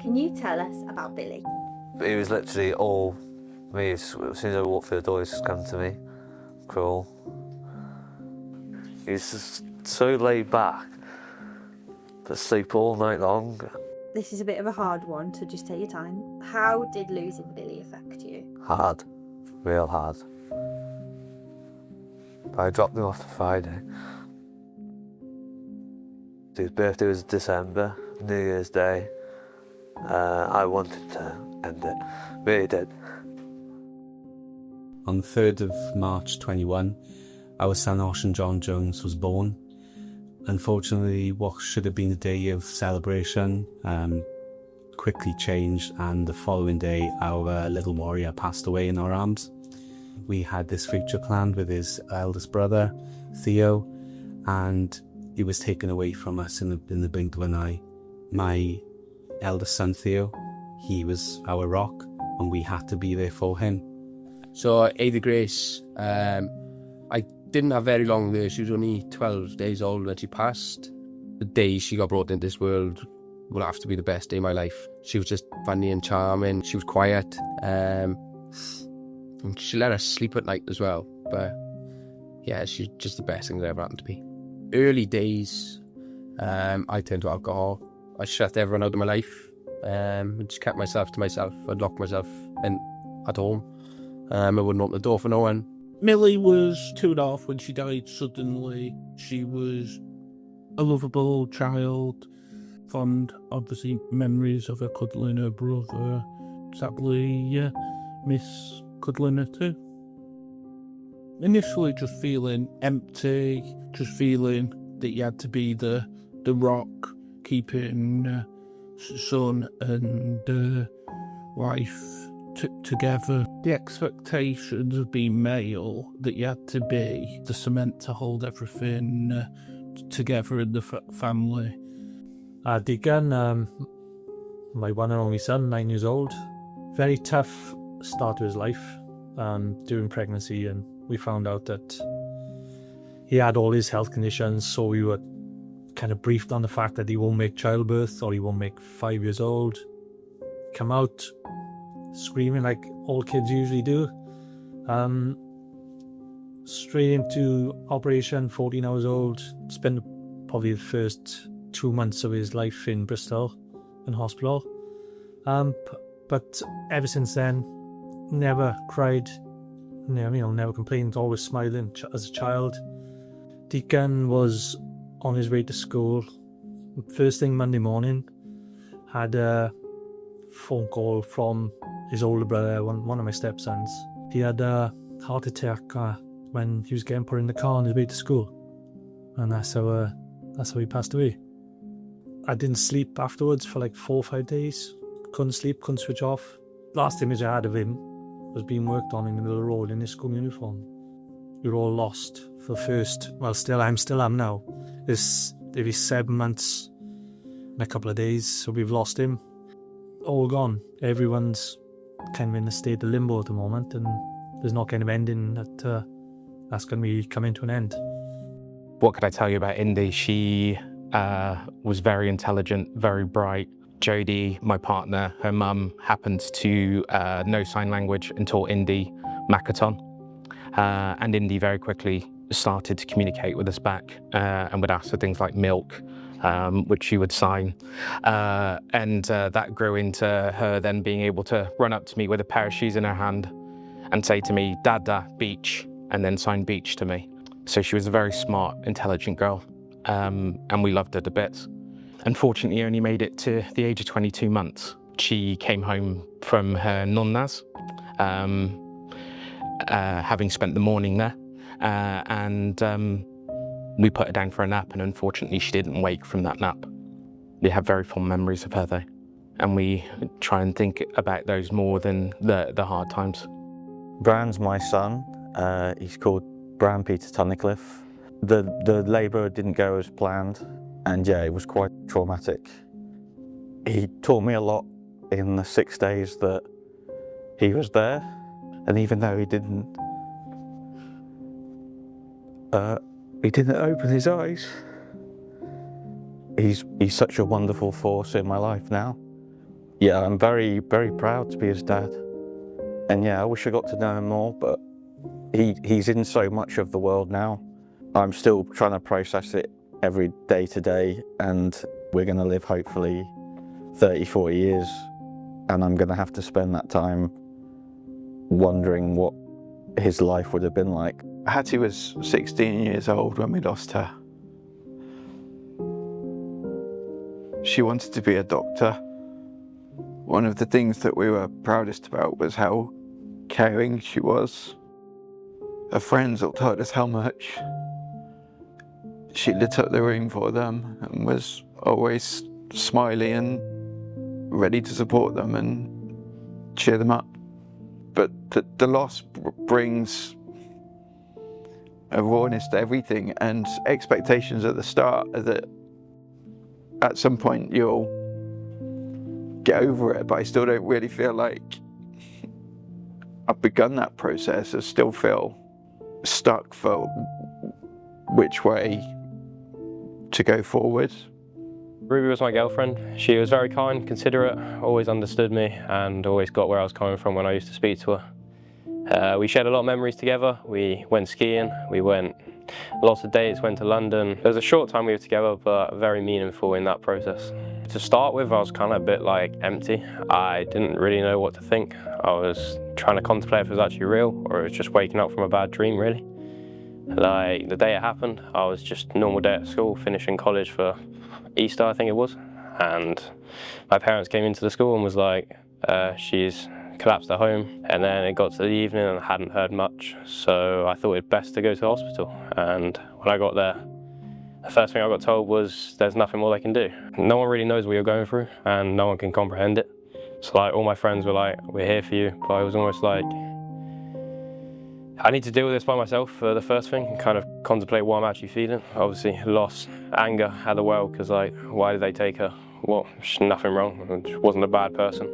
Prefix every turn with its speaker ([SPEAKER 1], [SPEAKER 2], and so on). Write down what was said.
[SPEAKER 1] Can you tell us about Billy?
[SPEAKER 2] He was literally all me. As soon as I walked through the door, he just come to me, crawl. He's just so laid back, but sleep all night long.
[SPEAKER 1] This is a bit of a hard one, so just take your time. How did losing Billy affect you?
[SPEAKER 2] Hard, real hard. But I dropped him off the Friday. His birthday was December, New Year's Day. I wanted to end it, really did.
[SPEAKER 3] On the 3rd of March 21, our son Ocean John Jones was born. Unfortunately, what should have been a day of celebration quickly changed, and the following day our little warrior passed away in our arms. We had this future planned with his eldest brother, Theo, and he was taken away from us in the blink of an eye. My eldest son, Theo, he was our rock, and we had to be there for him.
[SPEAKER 4] So, Ada Grace, I didn't have very long there. She was only 12 days old when she passed. The day she got brought into this world will have to be the best day of my life. She was just funny and charming. She was quiet. And she let us sleep at night as well. But yeah, she's just the best thing that ever happened to me. Early days, I turned to alcohol. I shut everyone out of my life. And just kept myself to myself. I'd lock myself in at home. I wouldn't open the door for no one.
[SPEAKER 5] Millie was 2.5 when she died suddenly. She was a lovable child, fond, obviously, memories of her cuddling her brother. Sadly, miss cuddling her too. Initially just feeling empty, just feeling that you had to be the rock, keeping son and wife together. The expectations of being male, that you had to be the cement to hold everything together in the family.
[SPEAKER 6] Deacon, my one and only son, 9 years old. Very tough start to his life during pregnancy, and we found out that he had all his health conditions, so we were kind of briefed on the fact that he won't make childbirth, or he won't make 5 years old. Come out screaming like all kids usually do. Straight into operation, 14 hours old. Spent probably the first 2 months of his life in Bristol in hospital. But ever since then, never cried, never complained, always smiling as a child. Deacon was on his way to school. First thing Monday morning, had a phone call from his older brother, one of my stepsons. He had a heart attack when he was getting put in the car on his way to school, and that's how he passed away. I didn't sleep afterwards for like 4 or 5 days. Couldn't sleep, couldn't switch off. Last image I had of him was being worked on in the middle of the road in his school uniform. We were all lost for the first, well, still am now. It's maybe 7 months and a couple of days, so we've lost him. All gone. Everyone's kind of in a state of limbo at the moment, and there's no kind of ending that's going to be coming to an end.
[SPEAKER 7] What could I tell you about Indy? She was very intelligent, very bright. Jodie, my partner, her mum, happened to know sign language and taught Indy Makaton. And Indy very quickly started to communicate with us back and would ask for things like milk, which she would sign. And that grew into her then being able to run up to me with a pair of shoes in her hand and say to me, "Dada, beach," and then sign beach to me. So she was a very smart, intelligent girl, and we loved her to bits. Unfortunately, only made it to the age of 22 months. She came home from her nonnas, having spent the morning there, and we put her down for a nap, and unfortunately she didn't wake from that nap. We have very fond memories of her though, and we try and think about those more than the hard times.
[SPEAKER 8] Bran's my son. He's called Bran Peter Tunnicliffe. The labour didn't go as planned, and yeah, it was quite traumatic. He taught me a lot in the 6 days that he was there, and even though he didn't open his eyes, he's such a wonderful force in my life now. yeah, I'm very, very proud to be his dad. And yeah, I wish I got to know him more, but he's in so much of the world now. I'm still trying to process it every day to day, and we're going to live hopefully 30, 40 years, and I'm going to have to spend that time wondering what his life would have been like.
[SPEAKER 9] Hattie was 16 years old when we lost her. She wanted to be a doctor. One of the things that we were proudest about was how caring she was. Her friends all told us how much she lit up the room for them and was always smiley and ready to support them and cheer them up. But the loss brings a rawness to everything, and expectations at the start are that at some point you'll get over it, but I still don't really feel like I've begun that process. I still feel stuck for which way to go forward.
[SPEAKER 10] Ruby was my girlfriend. She was very kind, considerate, always understood me and always got where I was coming from when I used to speak to her. We shared a lot of memories together. We went skiing, we went lots of dates, went to London. There was a short time we were together, but very meaningful in that process. To start with, I was kind of a bit like empty. I didn't really know what to think. I was trying to contemplate if it was actually real or it was just waking up from a bad dream, really. Like, the day it happened, I was just a normal day at school, finishing college for Easter, I think it was. And my parents came into the school and was like, she's collapsed at home. And then it got to the evening and I hadn't heard much. So I thought it best to go to the hospital. And when I got there, the first thing I got told was there's nothing more they can do. No one really knows what you're going through and no one can comprehend it. So like all my friends were like, we're here for you. But I was almost like, I need to deal with this by myself for the first thing and kind of contemplate what I'm actually feeling. Obviously loss, anger at the world, because like, why did they take her? Well, she's nothing wrong, she wasn't a bad person.